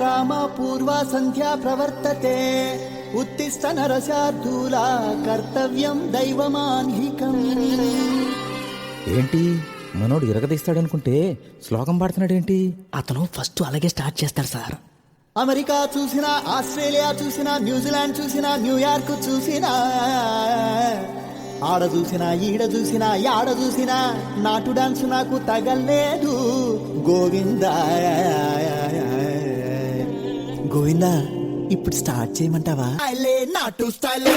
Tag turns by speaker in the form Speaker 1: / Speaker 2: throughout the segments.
Speaker 1: రామ పూర్వ సంధ్యా ప్రవర్తతే ఉత్తిష్ట నరశార్దూలా కర్తవ్యం దైవమాన్హికం.
Speaker 2: ఏంటి మనోడు ఇరగదీస్తాడనుకుంటే శ్లోకం పాడుతున్నాడేంటి?
Speaker 3: అతను ఫస్ట్ అలాగే స్టార్ట్ చేస్తాడు సార్.
Speaker 1: అమెరికా చూసినా, ఆస్ట్రేలియా చూసినా, న్యూజిలాండ్ చూసినా, న్యూయార్క్ చూసినా, ఆడ చూసినా ఈడ చూసినా యాడ చూసినా నాటు డాన్స్ నాకు తగలేదు. గోవిందా గోవిందా ఇప్పుడు స్టార్ట్ చేయమంటావా? నాటు స్టైల్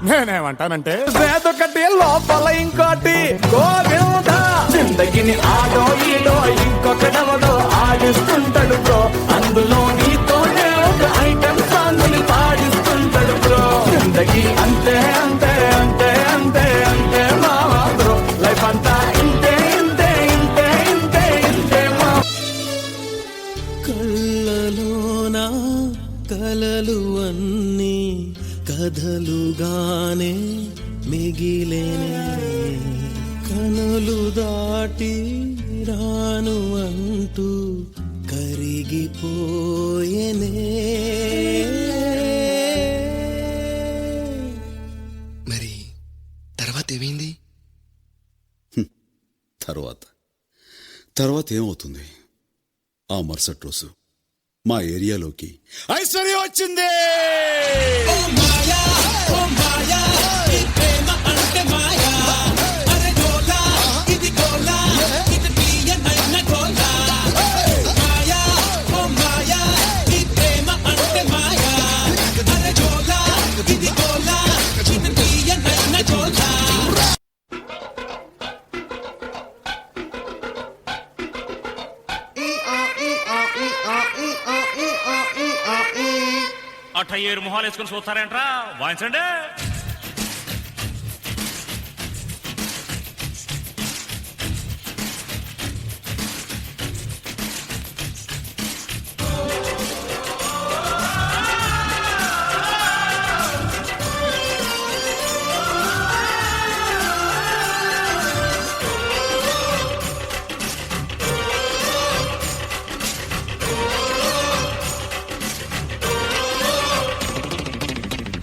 Speaker 4: నేనేమంటానంటే వేదొకటి లోపల ఇంకోటి గోవింద జిందగిని ఆడో ఈడో ఇంకొకడవడో ఆడిస్తుంటాడు బ్రో. అందులో నీతోనే ఒక ఐటమ్ సాంగ్ పాడిస్తుంటాడు బ్రో. జిందగి అంతే అంతే అంతే అంతే అంతే మావా బ్రో. లైఫ్ అంతా ఇంతే ఇంతే ఇంతే ఇంతే ఇంతే మా.
Speaker 5: కళ్ళలోనా కలలు అన్నీ కథలుగానే మిగిలేనే, కనులు దాటి రాను అంటూ కరిగిపోయేనే.
Speaker 6: మరి తర్వాత ఏమైంది?
Speaker 7: తర్వాత ఏమవుతుంది? ఆ మరుసటి రోజు మా ఏరియాలోకి ఐశ్వర్య వచ్చింది.
Speaker 8: అట్టయ్యేరు మొహాలు వేసుకుని చూస్తారేంట్రా? వాయించండి.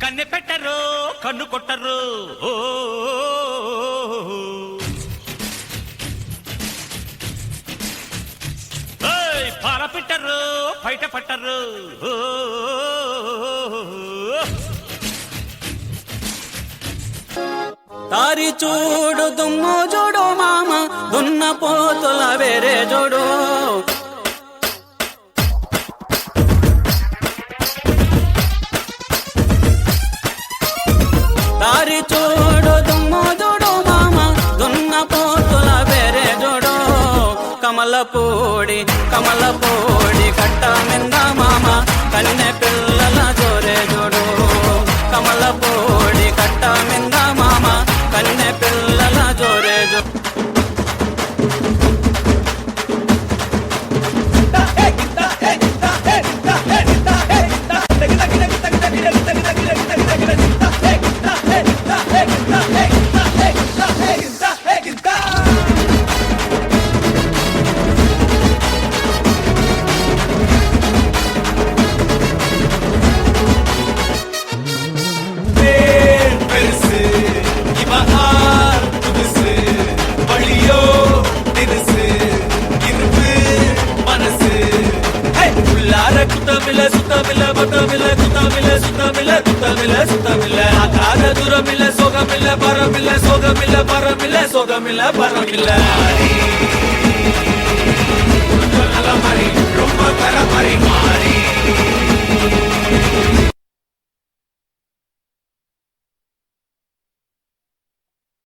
Speaker 8: కన్నె పెట్టరు కన్ను కొట్టరు పాల పెట్టరు బయట పట్టరు.
Speaker 5: తారి చూడు దుమ్ము చూడు మామ దున్న పోతుల వేరే చూడు. తారి చూడు దుమ్ము చూడు మామ దున్న పోతుల వేరే చూడు. కమలపూడి కమలపూడి కట్ట మింద మామ కన్నె పిల్లల జోరే చూడు. కమలపూడి కట్ట మింద మామ కన్నె పిల్లల జోరే చూడు.
Speaker 4: ரொம்ப